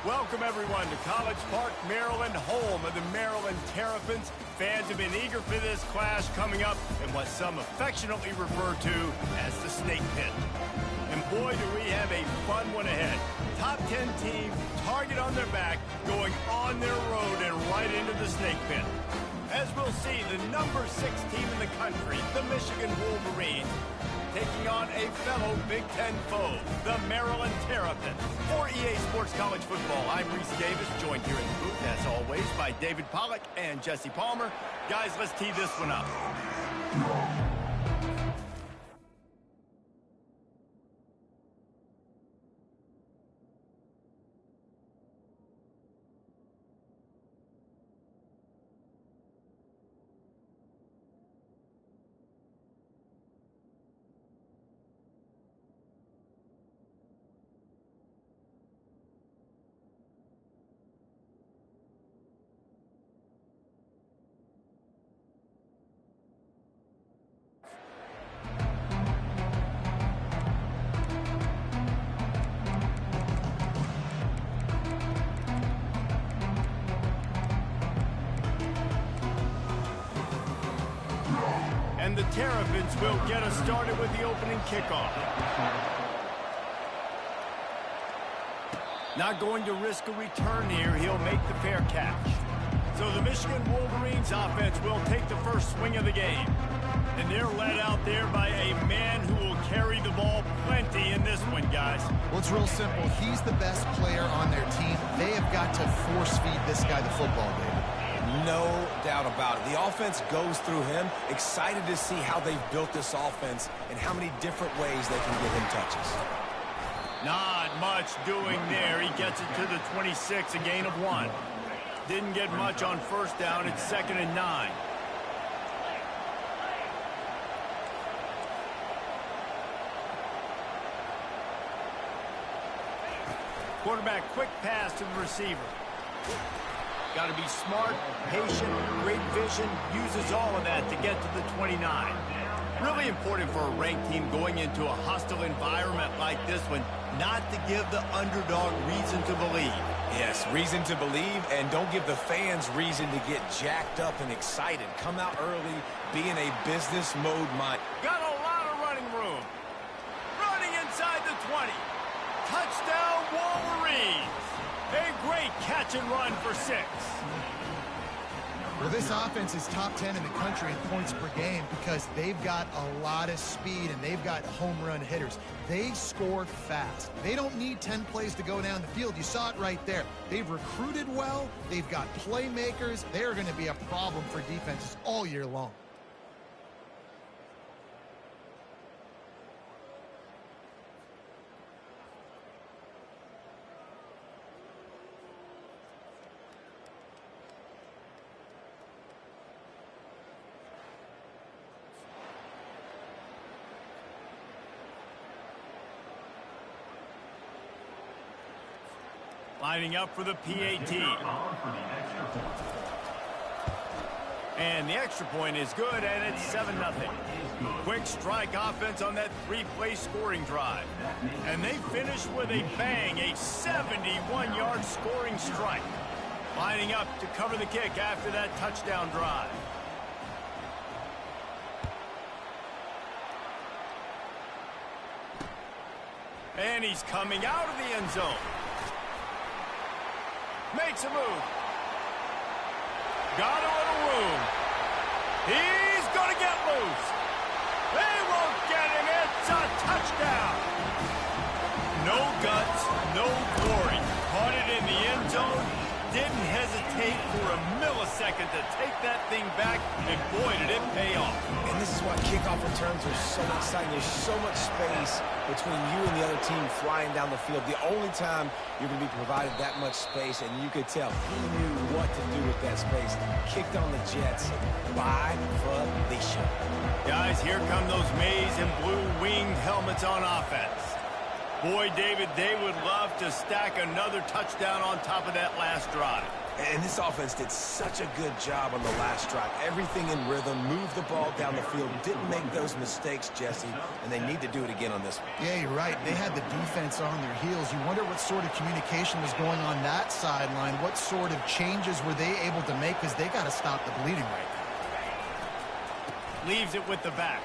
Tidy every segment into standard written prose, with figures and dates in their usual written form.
Welcome, everyone, to College Park, Maryland, home of the Maryland Terrapins. Fans have been eager for this clash coming up in what some affectionately refer to as the Snake Pit. And boy, do we have a fun one ahead. Top 10 team, target on their back, going on their road and right into the Snake Pit. As we'll see, the number 6 team in the country, the Michigan Wolverines, taking on a fellow Big Ten foe, the Maryland Terrapins. For EA Sports College Football, I'm Reese Davis, joined here in the booth, as always, by David Pollack and Jesse Palmer. Guys, let's tee this one up. And the Terrapins will get us started with the opening kickoff. Not going to risk a return here. He'll make the fair catch. So the Michigan Wolverines offense will take the first swing of the game. And they're led out there by a man who will carry the ball plenty in this one, guys. Well, it's real simple. He's the best player on their team. They have got to force feed this guy the football, David. No doubt about it. The offense goes through him. Excited to see how they've built this offense and how many different ways they can get him touches. Not much doing there. He gets it to the 26, a gain of 1. Didn't get much on first down. It's 2nd and 9. Quarterback, quick pass to the receiver. Got to be smart, patient, great vision, uses all of that to get to the 29. Really important for a ranked team going into a hostile environment like this one, not to give the underdog reason to believe. Yes, reason to believe, and don't give the fans reason to get jacked up and excited. Come out early, be in a business mode mind. Got a lot of running room. Running inside the 20. Touchdown, Wolverines. A great catch and run for 6. Well, this offense is top 10 in the country in points per game because they've got a lot of speed and they've got home run hitters. They score fast. They don't need 10 plays to go down the field. You saw it right there. They've recruited well. They've got playmakers. They're going to be a problem for defenses all year long. Lining up for the PAT. And the extra point is good, and it's 7-0. Quick strike offense on that 3-play scoring drive. And they finish with a bang, a 71-yard scoring strike. Lining up to cover the kick after that touchdown drive. And he's coming out of the end zone. Makes a move. Got a little room. He's going to get loose. They won't get him. It's a touchdown. No guts, no glory. Caught it in the end zone. Didn't hesitate for a millisecond to take that thing back, and boy, did it pay off. And this is why kickoff returns are so exciting. There's so much space between you and the other team flying down the field. The only time you're going to be provided that much space, and you could tell he knew what to do with that space. Kicked on the Jets by Felicia. Guys, here come those maize and blue winged helmets on offense. Boy, David, they would love to stack another touchdown on top of that last drive. And this offense did such a good job on the last drive. Everything in rhythm, moved the ball down the field, didn't make those mistakes, Jesse, and they need to do it again on this one. Yeah, you're right. They had the defense on their heels. You wonder what sort of communication was going on that sideline. What sort of changes were they able to make, because they got to stop the bleeding right now. Leaves it with the back.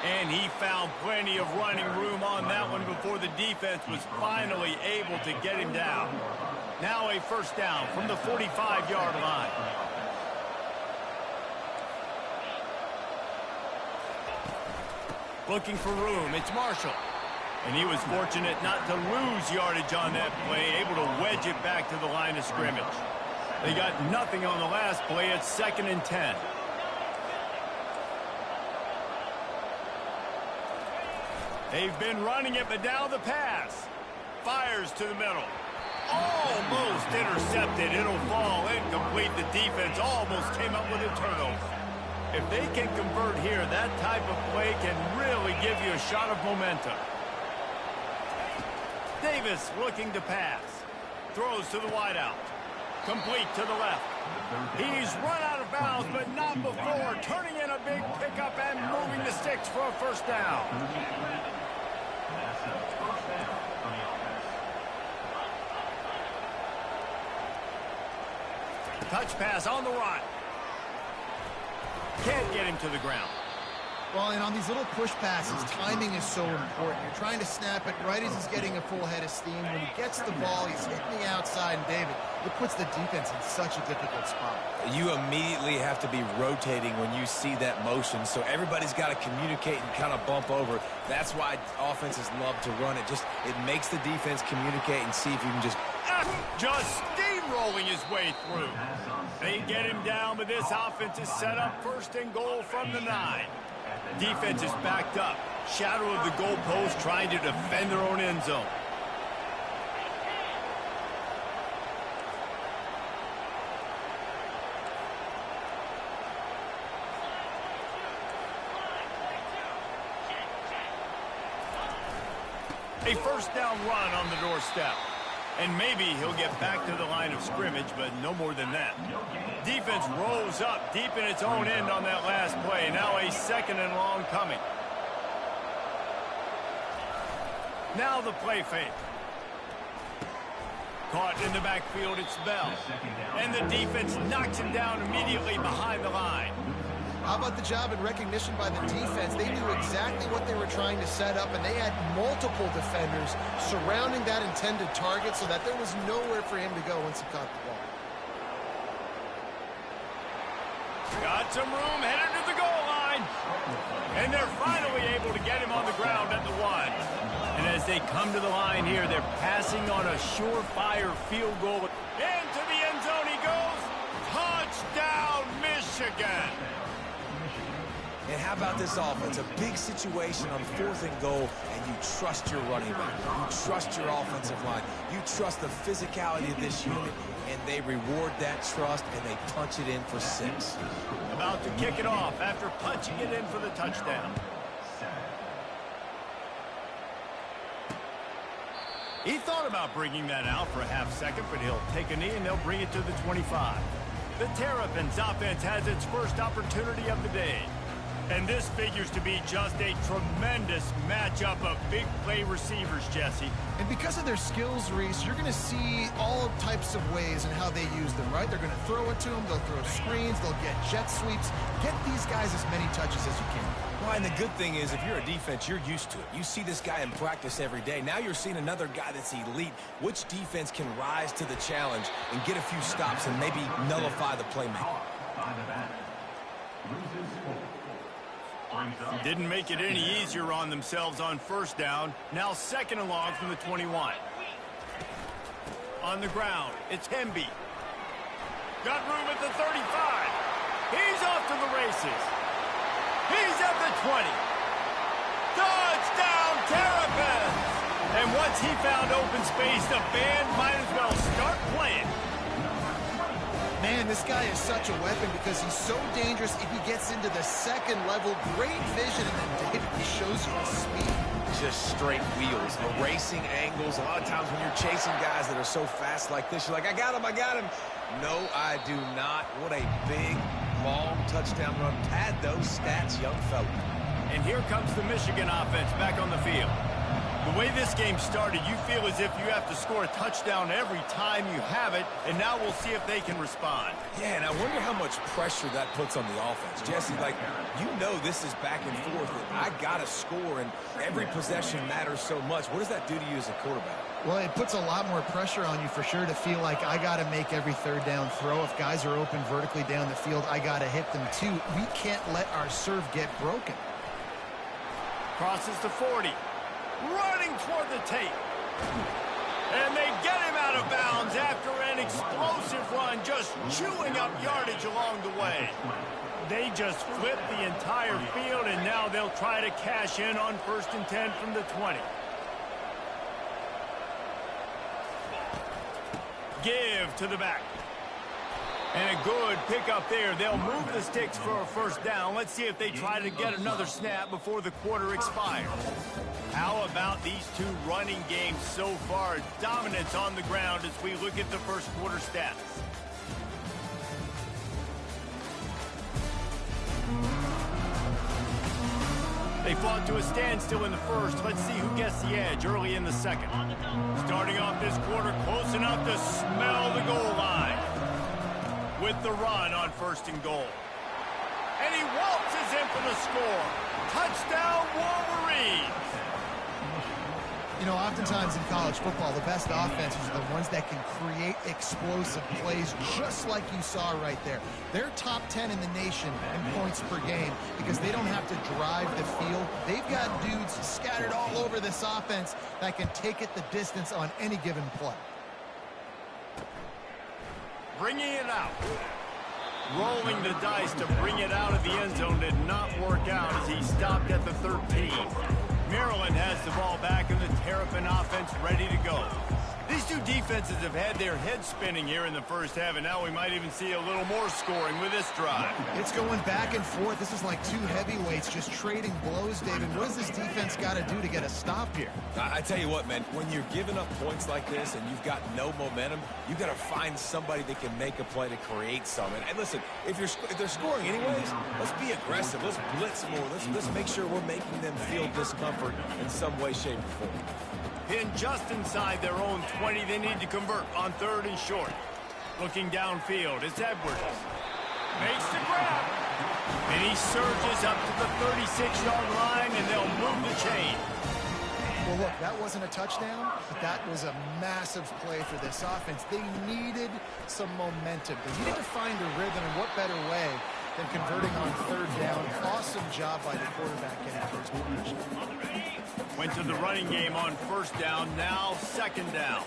And he found plenty of running room on that one before the defense was finally able to get him down. Now a first down from the 45-yard line. Looking for room, it's Marshall. And he was fortunate not to lose yardage on that play, able to wedge it back to the line of scrimmage. They got nothing on the last play. It's 2nd and 10. They've been running it, but now the pass. Fires to the middle. Almost intercepted. It'll fall incomplete. The defense almost came up with a turnover. If they can convert here, that type of play can really give you a shot of momentum. Davis looking to pass. Throws to the wideout. Complete to the left. He's run out of bounds, but not before. Turning in a big pickup and moving the sticks for a first down. Touch pass on the run. Can't get him to the ground. Well, and on these little push passes, timing is so important. You're trying to snap it right as he's getting a full head of steam. When he gets the ball, he's hitting the outside, and David, it puts the defense in such a difficult spot. You immediately have to be rotating when you see that motion, so everybody's got to communicate and kind of bump over. That's why offenses love to run it. It makes the defense communicate and see if you can just steamrolling his way through. They get him down, but this offense is set up 1st and goal from the 9. Defense is backed up. Shadow of the goalpost, trying to defend their own end zone. A first down run on the doorstep. And maybe he'll get back to the line of scrimmage, but no more than that. Defense rolls up deep in its own end on that last play. Now a 2nd and long coming. Now the play fake. Caught in the backfield, it's Bell. And the defense knocks him down immediately behind the line. How about the job and recognition by the defense? They knew exactly what they were trying to set up, and they had multiple defenders surrounding that intended target so that there was nowhere for him to go once he caught the ball. Got some room, headed to the goal line. And they're finally able to get him on the ground at the 1. And as they come to the line here, they're passing on a surefire field goal. Into the end zone he goes. Touchdown, Michigan. And how about this offense? A big situation on 4th and goal, and you trust your running back. You trust your offensive line. You trust the physicality of this unit, and they reward that trust, and they punch it in for 6. About to kick it off after punching it in for the touchdown. He thought about bringing that out for a half-second, but he'll take a knee, and they'll bring it to the 25. The Terrapins offense has its first opportunity of the day. And this figures to be just a tremendous matchup of big play receivers, Jesse. And because of their skills, Reese, you're going to see all types of ways in how they use them, right? They're going to throw it to them, they'll throw screens, they'll get jet sweeps. Get these guys as many touches as you can. Well, and the good thing is, if you're a defense, you're used to it. You see this guy in practice every day. Now you're seeing another guy that's elite. Which defense can rise to the challenge and get a few stops and maybe nullify the playmaker? Didn't make it any easier on themselves on first down. Now 2nd and long from the 21. On the ground, it's Hemby. Got room at the 35. He's off to the races. He's at the 20. Touchdown, Terrapins! And once he found open space, the band might as well start playing. Man, this guy is such a weapon because he's so dangerous if he gets into the 2nd level. Great vision, and then David shows you his speed. just straight wheels, erasing angles. A lot of times when you're chasing guys that are so fast like this, you're like, I got him, I got him. No, I do not. What a big, long touchdown run. Pad those stats, young fella. And here comes the Michigan offense back on the field. The way this game started, you feel as if you have to score a touchdown every time you have it, and now we'll see if they can respond. Yeah, and I wonder how much pressure that puts on the offense. Jesse, like, you know this is back and forth, and I got to score, and every possession matters so much. What does that do to you as a quarterback? Well, it puts a lot more pressure on you for sure to feel like I got to make every third down throw. If guys are open vertically down the field, I got to hit them too. We can't let our serve get broken. Crosses to 40. Running toward the tape. And they get him out of bounds after an explosive run, just chewing up yardage along the way. They just flipped the entire field, and now they'll try to cash in on 1st and 10 from the 20. Give to the back. And a good pickup there. They'll move the sticks for a 1st down. Let's see if they try to get another snap before the quarter expires. How about these two running games so far? Dominance on the ground as we look at the 1st quarter stats. They fought to a standstill in the 1st. Let's see who gets the edge early in the 2nd. Starting off this quarter close enough to smell the goal line. With the run on 1st and goal. And he waltzes in for the score. Touchdown, Wolverines! You know, oftentimes in college football, the best offenses are the ones that can create explosive plays, just like you saw right there. They're top 10 in the nation in points per game because they don't have to drive the field. They've got dudes scattered all over this offense that can take it the distance on any given play. Bringing it out. Rolling the dice to bring it out of the end zone did not work out as he stopped at the 13. Maryland has the ball back and the Terrapin offense ready to go. These two defenses have had their heads spinning here in the 1st half, and now we might even see a little more scoring with this drive. It's going back and forth. This is like two heavyweights just trading blows, David. What does this defense got to do to get a stop here? I tell you what, man, when you're giving up points like this and you've got no momentum, you've got to find somebody that can make a play to create some. And listen, if they're scoring anyways, let's be aggressive. Let's blitz more. Let's make sure we're making them feel discomfort in some way, shape, or form. Pinned just inside their own 20. They need to convert on 3rd and short. Looking downfield, it's Edwards. Makes the grab. And he surges up to the 36-yard line, and they'll move the chain. Well, look, that wasn't a touchdown, but that was a massive play for this offense. They needed some momentum. They needed to find a rhythm, and what better way than converting on 3rd down. Awesome job by the quarterback in Edwards. Went to the running game on 1st down, now 2nd down.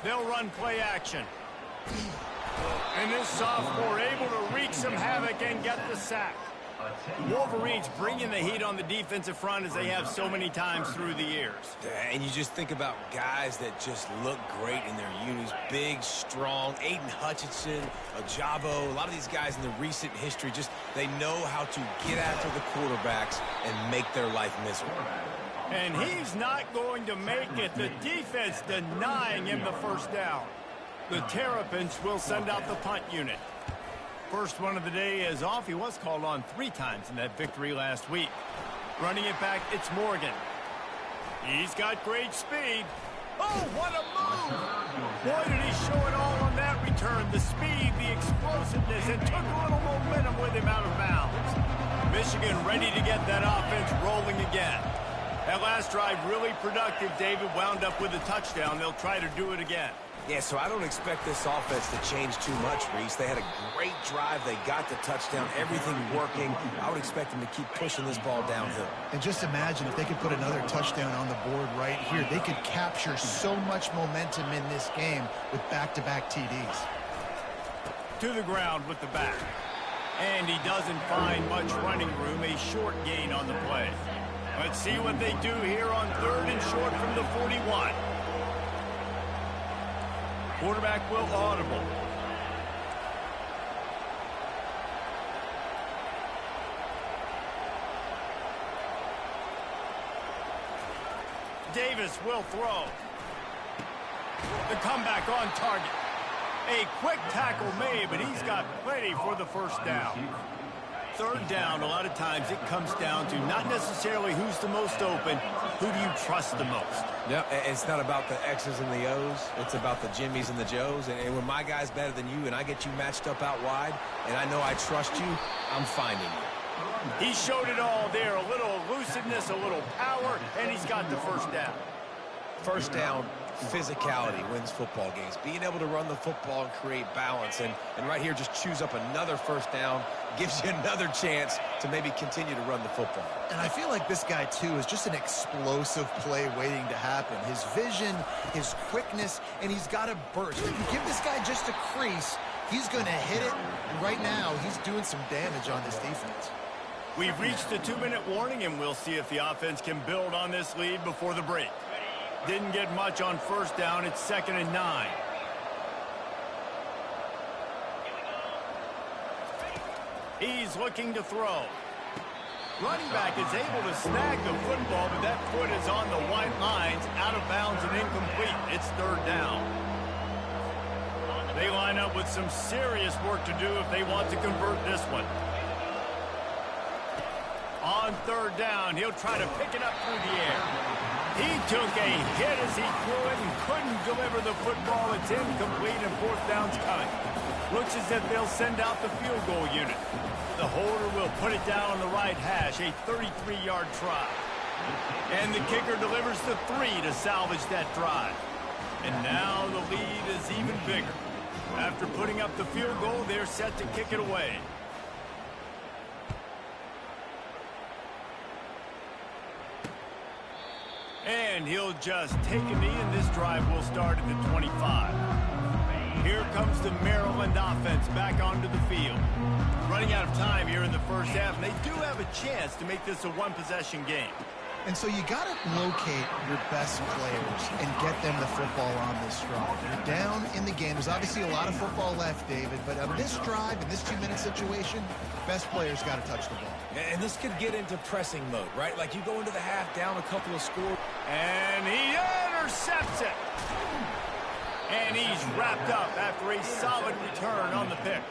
They'll run play action. And this sophomore able to wreak some havoc and get the sack. Wolverines bringing the heat on the defensive front as they have so many times through the years. And you just think about guys that just look great in their unis. Big, strong, Aiden Hutchinson, Ajabo, a lot of these guys in the recent history, just they know how to get after the quarterbacks and make their life miserable. And he's not going to make it. The defense denying him the 1st down. The Terrapins will send out the punt unit. First one of the day is off. He was called on 3 times in that victory last week. Running it back, it's Morgan. He's got great speed. Oh, what a move! Boy, did he show it all on that return. The speed, the explosiveness, and took a little momentum with him out of bounds. Michigan ready to get that offense rolling again. That last drive really productive. David wound up with a touchdown. They'll try to do it again. Yeah, so I don't expect this offense to change too much, Reese. They had a great drive. They got the touchdown, everything working. I would expect them to keep pushing this ball downhill. And just imagine if they could put another touchdown on the board right here. They could capture so much momentum in this game with back-to-back TDs. To the ground with the back. And he doesn't find much running room. A short gain on the play. Let's see what they do here on 3rd and short from the 41. Quarterback will audible. Davis will throw. The comeback on target. A quick tackle made, but he's got plenty for the first down. Third down, a lot of times it comes down to not necessarily who's the most open, who do you trust the most? Yep, it's not about the X's and the O's. It's about the Jimmys and the Joes. And when my guy's better than you and I get you matched up out wide and I know I trust you, I'm finding you. He showed it all there. A little elusiveness, a little power, and he's got the first down. First down, physicality wins football games. Being able to run the football and create balance. And right here, just choose up another first down, gives you another chance to maybe continue to run the football. And I feel like this guy, too, is just an explosive play waiting to happen. His vision, his quickness, and he's got a burst. If you give this guy just a crease, he's going to hit it. And right now, he's doing some damage on this defense. We've reached the 2-minute warning, and we'll see if the offense can build on this lead before the break. Didn't get much on first down. It's 2nd and 9. He's looking to throw. Running back is able to snag the football, but that foot is on the white lines, out of bounds and incomplete. It's 3rd down. They line up with some serious work to do if they want to convert this one. On 3rd down, he'll try to pick it up through the air. He took a hit as he threw it and couldn't deliver the football. It's incomplete and 4th down's coming. Looks as if they'll send out the field goal unit. The holder will put it down on the right hash, a 33-yard try. And the kicker delivers the 3 to salvage that drive. And now the lead is even bigger. After putting up the field goal, they're set to kick it away. And he'll just take a knee, and this drive will start at the 25. Here comes the Maryland offense back onto the field. Running out of time here in the first half, and they do have a chance to make this a one-possession game. And so you got to locate your best players and get them the football on this drive. You're down in the game. There's obviously a lot of football left, David, but on this drive, in this 2-minute situation, best players got to touch the ball. And this could get into pressing mode, right? Like you go into the half down a couple of scores. And he intercepts it. And he's wrapped up after a solid return on the pick.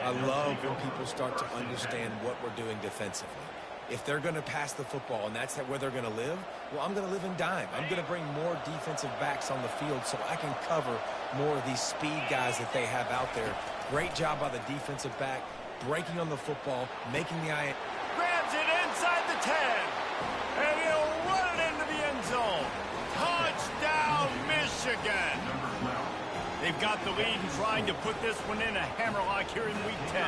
I love when people start to understand what we're doing defensively. If they're going to pass the football and that's where they're going to live, well, I'm going to live in dime. I'm going to bring more defensive backs on the field so I can cover more of these speed guys that they have out there. Great job by the defensive back, breaking on the football, making the eye. Grabs it inside the 10. And he'll run it into the end zone. Touchdown, Michigan. They've got the lead and trying to put this one in a hammerlock here in Week 10.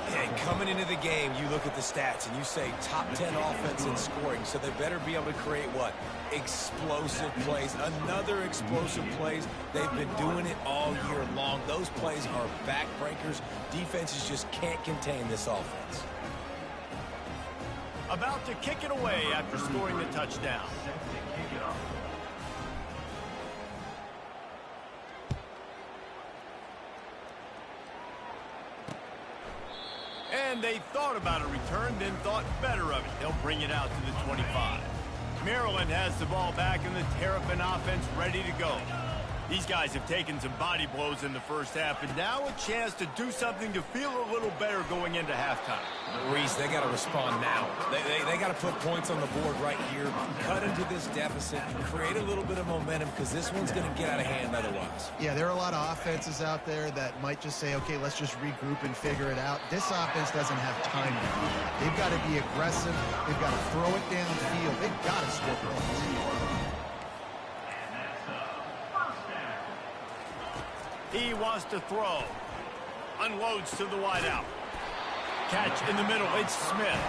And coming into the game, you look at the stats and you say top 10 offense in scoring, so they better be able to create what? Explosive plays. Another explosive plays. They've been doing it all year long. Those plays are backbreakers. Defenses just can't contain this offense. About to kick it away after scoring the touchdown. And they thought about a return, then thought better of it. They'll bring it out to the 25. Maryland has the ball back and the Terrapin offense ready to go. These guys have taken some body blows in the first half, and now a chance to do something to feel a little better going into halftime. Reese, they got to respond now. They got to put points on the board right here, cut into this deficit, create a little bit of momentum because this one's going to get out of hand otherwise. Yeah, there are a lot of offenses out there that might just say, okay, let's just regroup and figure it out. This offense doesn't have time to do that. They've got to be aggressive. They've got to throw it downfield. They've got to score points. He wants to throw. Unloads to the wideout. Catch in the middle. It's Smith.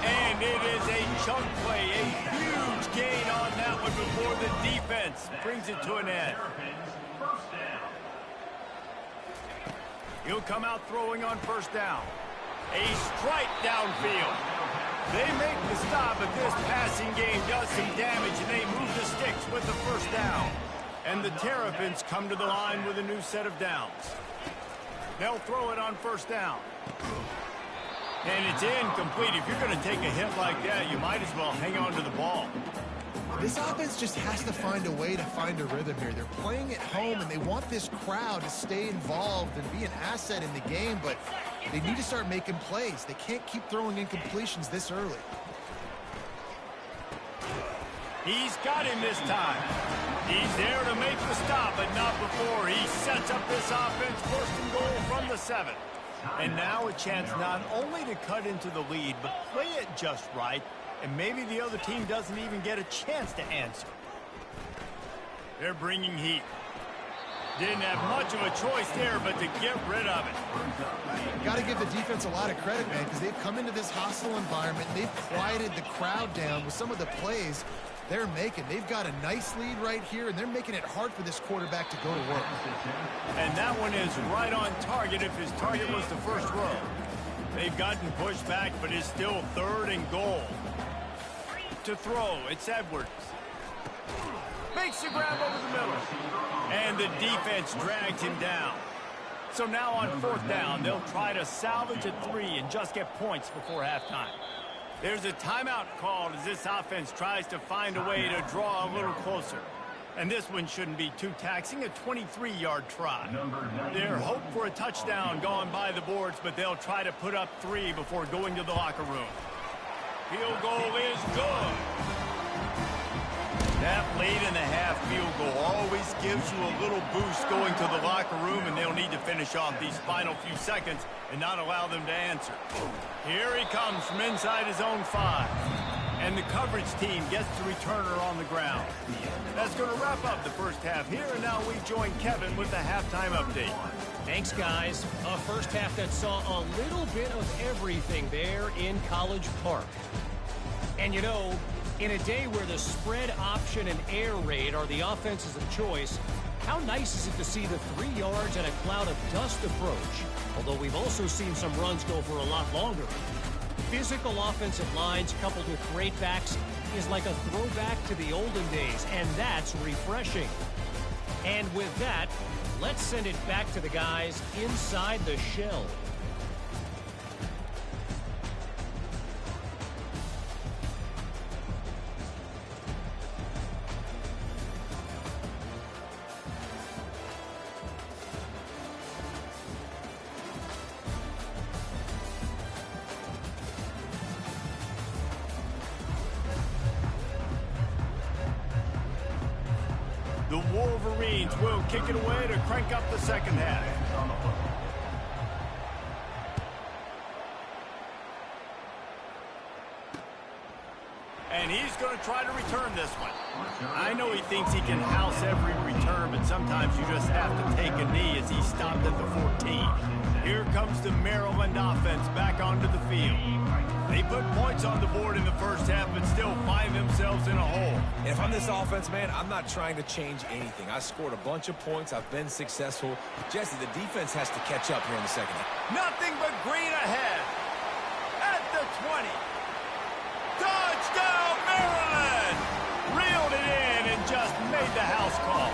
And it is a chunk play. A huge gain on that one before the defense brings it to an end. He'll come out throwing on first down. A strike downfield. They make the stop, but this passing game does some damage, and they move the sticks with the first down. And the Terrapins come to the line with a new set of downs. They'll throw it on first down. And it's incomplete. If you're going to take a hit like that, you might as well hang on to the ball. This offense just has to find a way to find a rhythm here. They're playing at home, and they want this crowd to stay involved and be an asset in the game, but they need to start making plays. They can't keep throwing incompletions this early. He's got him this time. He's there to make the stop, but not before he sets up this offense. First and goal from the 7. And now a chance not only to cut into the lead, but play it just right, and maybe the other team doesn't even get a chance to answer. They're bringing heat. Didn't have much of a choice there, but to get rid of it. Got to give the defense a lot of credit, man, because they've come into this hostile environment. They've quieted the crowd down with some of the plays they're making. They've got a nice lead right here, and they're making it hard for this quarterback to go to work. And that one is right on target if his target was the first row. They've gotten pushed back, but it's still 3rd and goal. To throw, it's Edwards. Makes the grab over the middle. And the defense drags him down. So now on 4th down, they'll try to salvage a 3 and just get points before halftime. There's a timeout called as this offense tries to find a way to draw a little closer. And this one shouldn't be too taxing, a 23-yard try. They're hoping for a touchdown going by the boards, but they'll try to put up 3 before going to the locker room. Field goal is good. That late-in-the-half field goal always gives you a little boost going to the locker room, and they'll need to finish off these final few seconds and not allow them to answer. Here he comes from inside his own 5. And the coverage team gets the returner on the ground. That's going to wrap up the first half here, and now we join Kevin with the halftime update. Thanks, guys. A first half that saw a little bit of everything there in College Park. And you know, in a day where the spread option and air raid are the offenses of choice, how nice is it to see the 3 yards and a cloud of dust approach? Although we've also seen some runs go for a lot longer. Physical offensive lines coupled with great backs is like a throwback to the olden days, and that's refreshing. And with that, let's send it back to the guys inside the shell. The Wolverines will kick it away to crank up the second half. And he's going to try to return this one. I know he thinks he can house every return, but sometimes you just have to take a knee as he stopped at the 14. Here comes the Maryland offense back onto the field. They put points on the board in the first half, but still find themselves in a hole. And if I'm this offense, man, I'm not trying to change anything. I scored a bunch of points. I've been successful. Jesse, the defense has to catch up here in the second half. Nothing but green ahead. At the 20. Touchdown, Maryland! Reeled it in and just made the house call.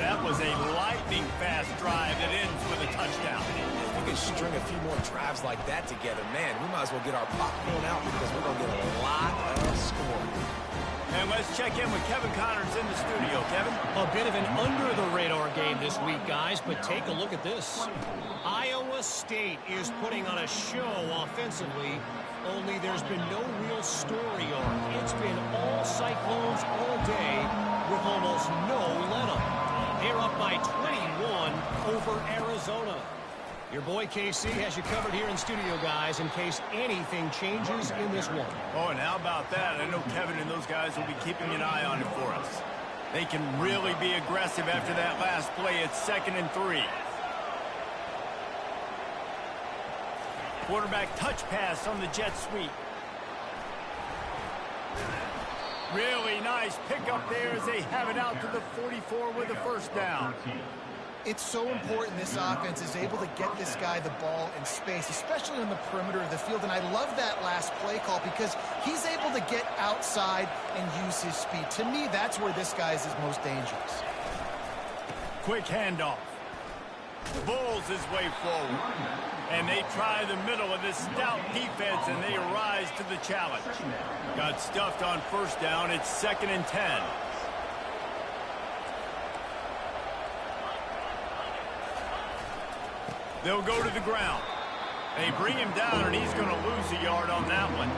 That was a lightning-fast drive that ends with a touchdown. If we can string a few more drives like that together, man, we might as well get our popcorn out because we're going to get a lot of scoring. And let's check in with Kevin Connors in the studio. Kevin? A bit of an under-the-radar game this week, guys, but take a look at this. Iowa State is putting on a show offensively, only there's been no real story arc. It's been all Cyclones all day with almost no let-up. They're up by 21 over Arizona. Your boy KC has you covered here in studio, guys, in case anything changes in this one. Oh, and how about that? I know Kevin and those guys will be keeping an eye on it for us. They can really be aggressive after that last play. It's 2nd and 3. Quarterback touch pass on the jet sweep. Really nice pickup there as they have it out to the 44 with a first down. It's so important this offense is able to get this guy the ball in space, especially on the perimeter of the field. And I love that last play call because he's able to get outside and use his speed. To me, that's where this guy is his most dangerous. Quick handoff. Bulls his way forward. And they try the middle of this stout defense, and they rise to the challenge. Got stuffed on first down. It's 2nd and 10. They'll go to the ground. They bring him down, and he's going to lose a yard on that one.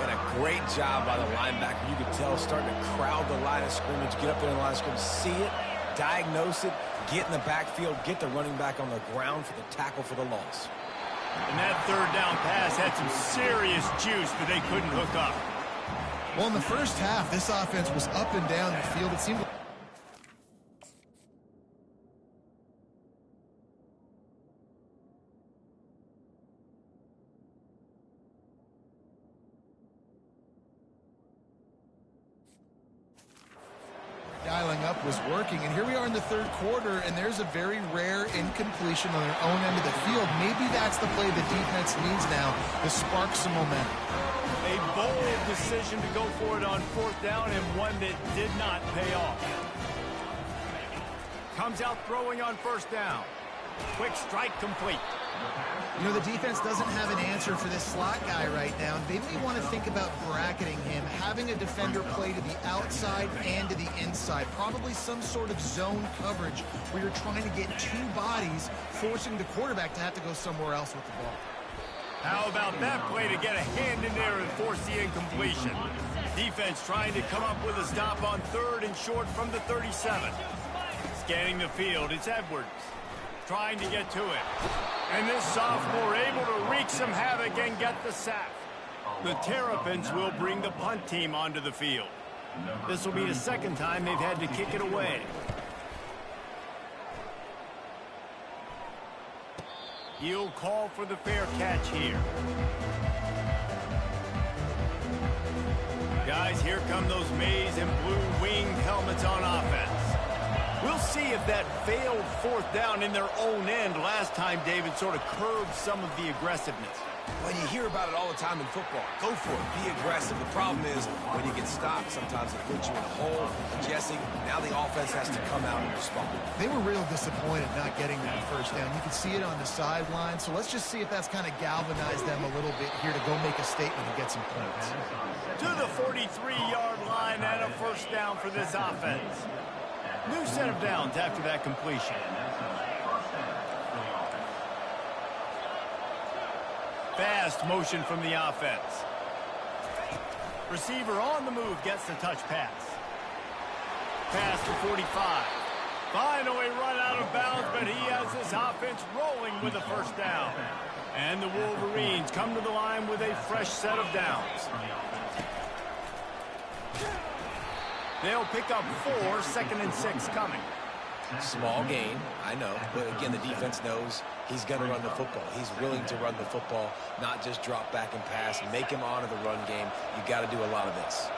And a great job by the linebacker. You could tell starting to crowd the line of scrimmage, get up there in the line of scrimmage, see it, diagnose it, get in the backfield, get the running back on the ground for the tackle for the loss. And that 3rd down pass had some serious juice, but they couldn't hook up. Well, in the first half, this offense was up and down the field. It seemed like dialing up was working, and here we are in the 3rd quarter, and there's a very rare incompletion on their own end of the field. Maybe that's the play the defense needs now to spark some momentum. A bold decision to go for it on 4th down, and one that did not pay off. Comes out throwing on 1st down. Quick strike complete. You know, the defense doesn't have an answer for this slot guy right now. They may want to think about bracketing him, having a defender play to the outside and to the inside. Probably some sort of zone coverage where you're trying to get 2 bodies, forcing the quarterback to have to go somewhere else with the ball. How about that play to get a hand in there and force the incompletion? Defense trying to come up with a stop on 3rd and short from the 37. Scanning the field, it's Edwards. Trying to get to it. And this sophomore able to wreak some havoc and get the sack. The Terrapins will bring the punt team onto the field. This will be the 2nd time they've had to kick it away. He'll call for the fair catch here. Guys, here come those maize and blue winged helmets on offense. We'll see if that failed 4th down in their own end last time, David, sort of curbed some of the aggressiveness. Well, you hear about it all the time in football. Go for it. Be aggressive. The problem is when you get stopped, sometimes it puts you in a hole. Jesse, now the offense has to come out and respond. They were real disappointed not getting that 1st down. You can see it on the sideline. So let's just see if that's kind of galvanized them a little bit here to go make a statement and get some points. To the 43-yard line and a 1st down for this offense. New set of downs after that completion. Fast motion from the offense. Receiver on the move gets the touch pass. Pass to 45. Finally run out of bounds, but he has this offense rolling with a 1st down. And the Wolverines come to the line with a fresh set of downs. They'll pick up 4, 2nd and 6 coming. Small gain, I know, but again, the defense knows he's going to run the football. He's willing to run the football, not just drop back and pass, make him honor the run game. You got to do a lot of this.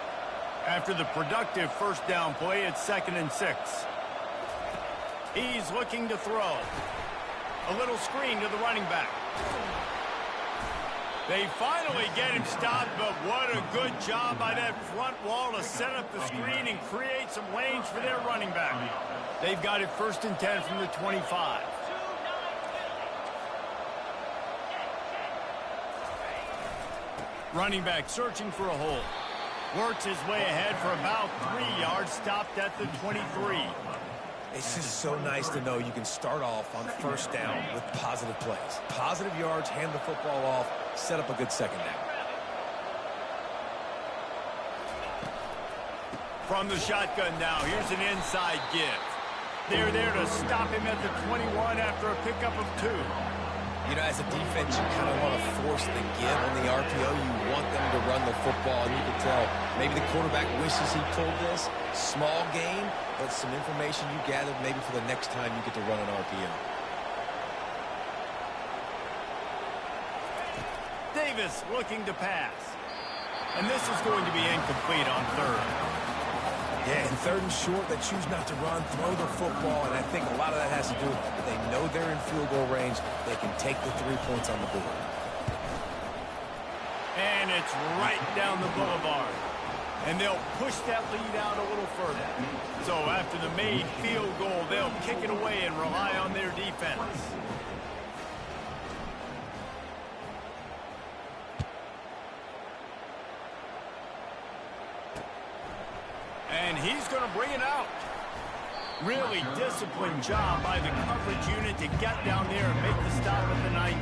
After the productive 1st down play, it's 2nd and 6. He's looking to throw. A little screen to the running back. They finally get him stopped, but what a good job by that front wall to set up the screen and create some lanes for their running back. They've got it 1st and 10 from the 25. Running back searching for a hole. Works his way ahead for about 3 yards, stopped at the 23. It's just so nice to know you can start off on 1st down with positive plays. Positive yards, hand the football off, set up a good 2nd down. From the shotgun now, here's an inside give. They're there to stop him at the 21 after a pickup of 2. You know, as a defense, you kind of want to force the give on the RPO. You want them to run the football, and you can tell maybe the quarterback wishes he pulled this. Small gain, but some information you gathered maybe for the next time you get to run an RPO. Davis looking to pass. And this is going to be incomplete on 3rd. Yeah, and 3rd and short, they choose not to run, throw the football, and I think a lot of that has to do with they know they're in field goal range. They can take the 3 points on the board. And it's right down the boulevard. And they'll push that lead out a little further. So after the made field goal, they'll kick it away and rely on their defense. And he's going to bring it out. Really disciplined job by the coverage unit to get down there and make the stop at the 19.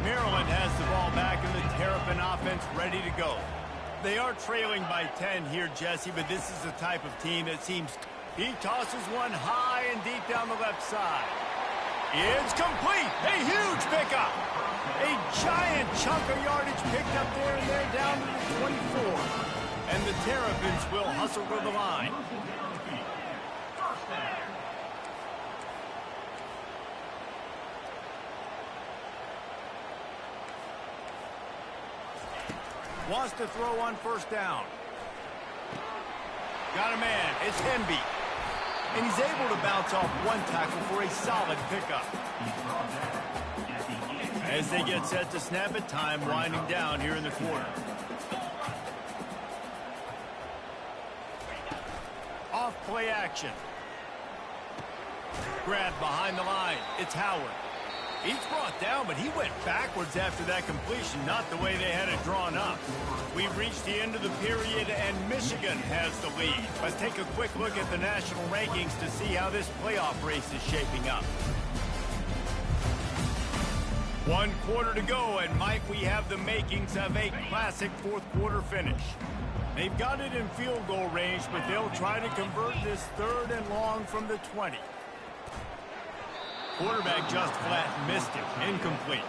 Maryland has the ball back and the Terrapin offense ready to go. They are trailing by 10 here, Jesse, but this is the type of team that seems... He tosses one high and deep down the left side. It's complete. A huge pickup. A giant chunk of yardage picked up there, and they're down to the 24. And the Terrapins will hustle to the line. Wants to throw on first down. Got a man. It's Henby. And he's able to bounce off one tackle for a solid pickup. As they get set to snap it, time winding down here in the quarter. Off play action. Grab behind the line. It's Howard. He's brought down, but he went backwards after that completion, not the way they had it drawn up. We've reached the end of the period, and Michigan has the lead. Let's take a quick look at the national rankings to see how this playoff race is shaping up. 1 quarter to go, and Mike, we have the makings of a classic fourth quarter finish. They've got it in field goal range, but they'll try to convert this 3rd and long from the 20. Quarterback just flat missed it. Incomplete.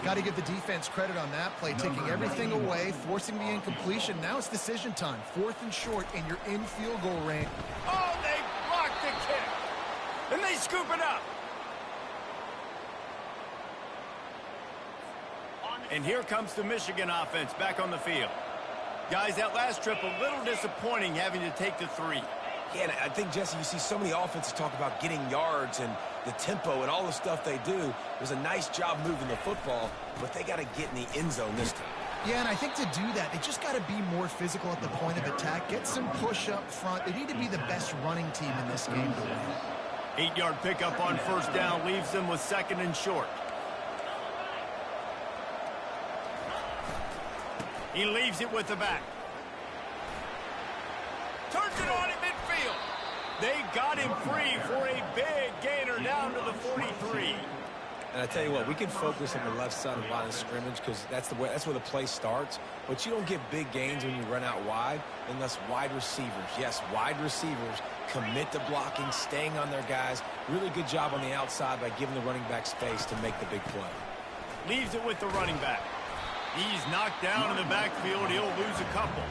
Got to give the defense credit on that play, taking everything away, forcing the incompletion. Now it's decision time. 4th and short, and you're in field goal range. Oh, they blocked the kick. And they scoop it up. And here comes the Michigan offense back on the field. Guys, that last trip a little disappointing having to take the 3. Yeah, and I think, Jesse, you see so many offenses talk about getting yards and the tempo and all the stuff they do. It was a nice job moving the football, but they got to get in the end zone this time. Yeah, and I think to do that, they just got to be more physical at the point of attack, get some push up front. They need to be the best running team in this game to win. 8-yard pickup on first down leaves them with 2nd and short. He leaves it with the back. Turns it on at midfield. They got him free for a big gainer down to the 43. And I tell you what, we can focus on the left side of the line of scrimmage because that's where the play starts. But you don't get big gains when you run out wide unless wide receivers, yes, wide receivers commit to blocking, staying on their guys. Really good job on the outside by giving the running back space to make the big play. Leaves it with the running back. He's knocked down in the backfield. He'll lose a couple.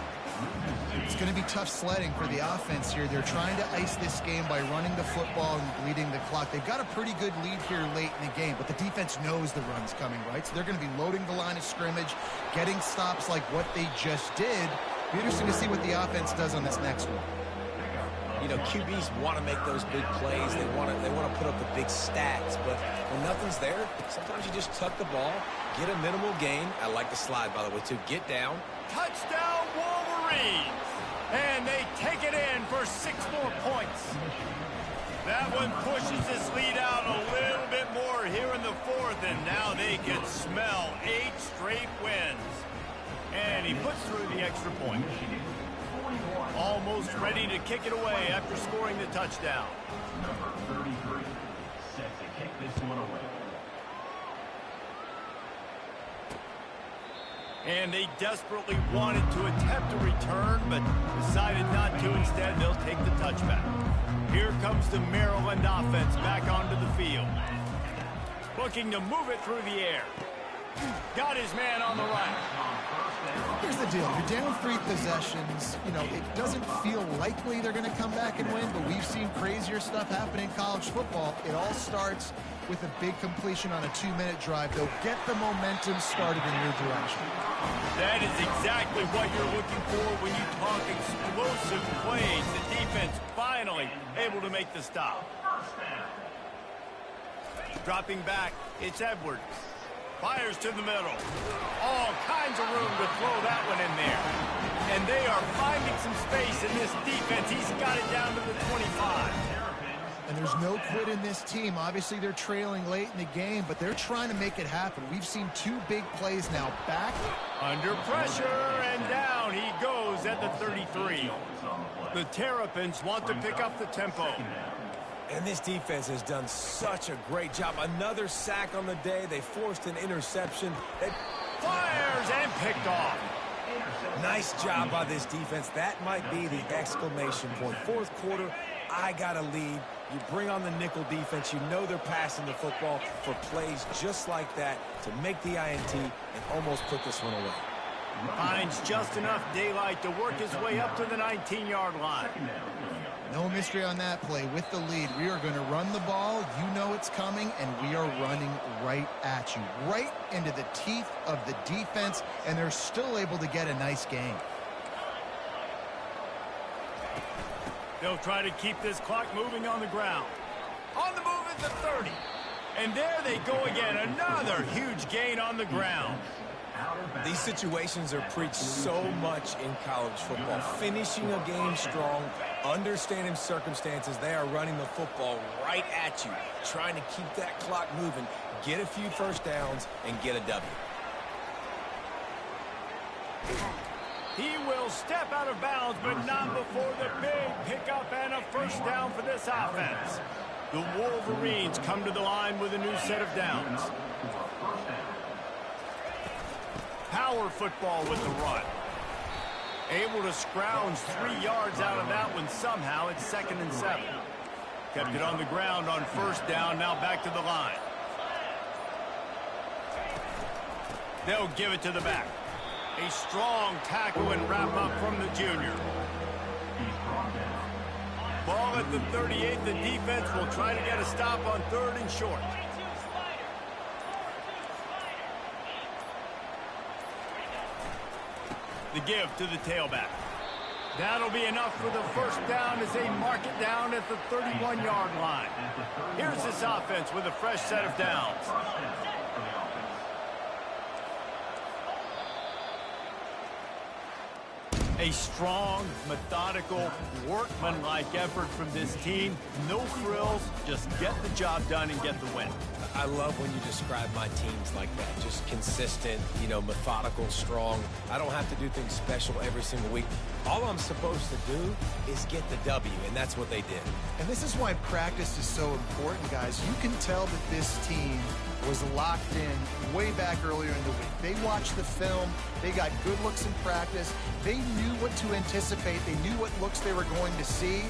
It's going to be tough sledding for the offense here. They're trying to ice this game by running the football and bleeding the clock. They've got a pretty good lead here late in the game, but the defense knows the run's coming, right? So they're going to be loading the line of scrimmage, getting stops like what they just did. Be interesting to see what the offense does on this next one. You know, QBs want to make those big plays. They want to put up the big stats, but when nothing's there, sometimes you just tuck the ball, get a minimal gain. I like the slide, by the way, too. Get down. Touchdown, Wolverines! And they take it in for 6 more points. That one pushes this lead out a little bit more here in the 4th, and now they can smell 8 straight wins. And he puts through the extra point. Almost ready to kick it away after scoring the touchdown. Number 33, set to kick this one away. And they desperately wanted to attempt a return, but decided not to. Instead, they'll take the touchback. Here comes the Maryland offense back onto the field. Looking to move it through the air. Got his man on the right. Here's the deal. You're down 3 possessions. You know, it doesn't feel likely they're going to come back and win, but we've seen crazier stuff happen in college football. It all starts with a big completion on a 2-minute drive. They'll get the momentum started in your direction. That is exactly what you're looking for when you talk explosive plays. The defense finally able to make the stop. Dropping back, it's Edwards. Fires to the middle. All kinds of room to throw that one in there. And they are finding some space in this defense. He's got it down to the 25. And there's no quit in this team. Obviously, they're trailing late in the game, but they're trying to make it happen. We've seen 2 big plays now. Back. Under pressure, and down he goes goes at the 33. The Terrapins want to pick up the tempo. And this defense has done such a great job. Another sack on the day. They forced an interception. They Fires and picked off. Nice job by this defense. That might be the exclamation point. Fourth quarter, I got a lead. You bring on the nickel defense. You know they're passing the football for plays just like that to make the INT and almost put this one away. Finds just enough daylight to work his way up to the 19-yard line. No mystery on that play. With the lead, we are going to run the ball. You know it's coming, and we are running right at you, right into the teeth of the defense, and they're still able to get a nice gain. They'll try to keep this clock moving on the ground. On the move at the 30. And there they go again. Another huge gain on the ground. These situations are preached so much in college football. Finishing a game strong, understanding circumstances. They are running the football right at you, trying to keep that clock moving, get a few first downs, and get a W. He will step out of bounds, but not before the big pickup and a first down for this offense. The Wolverines come to the line with a new set of downs. Power football with the run. Able to scrounge 3 yards out of that one somehow. It's 2nd and 7. Kept it on the ground on first down. Now back to the line. They'll give it to the back. A strong tackle and wrap up from the junior. Ball at the 38. The defense will try to get a stop on 3rd and short. The give to the tailback. That'll be enough for the first down as they mark it down at the 31-yard line. Here's this offense with a fresh set of downs. A strong, methodical, workmanlike effort from this team. No frills, just get the job done and get the win. I love when you describe my teams like that. Just consistent, methodical, strong. I don't have to do things special every single week. All I'm supposed to do is get the W, and that's what they did. And this is why practice is so important, guys. You can tell that this team was locked in way back earlier in the week. They watched the film. They got good looks in practice. They knew what to anticipate. They knew what looks they were going to see.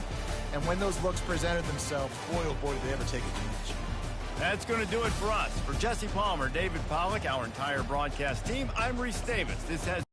And when those looks presented themselves, boy, oh boy, did they ever take advantage. That's going to do it for us. For Jesse Palmer, David Pollack, our entire broadcast team, I'm Reese Davis. This has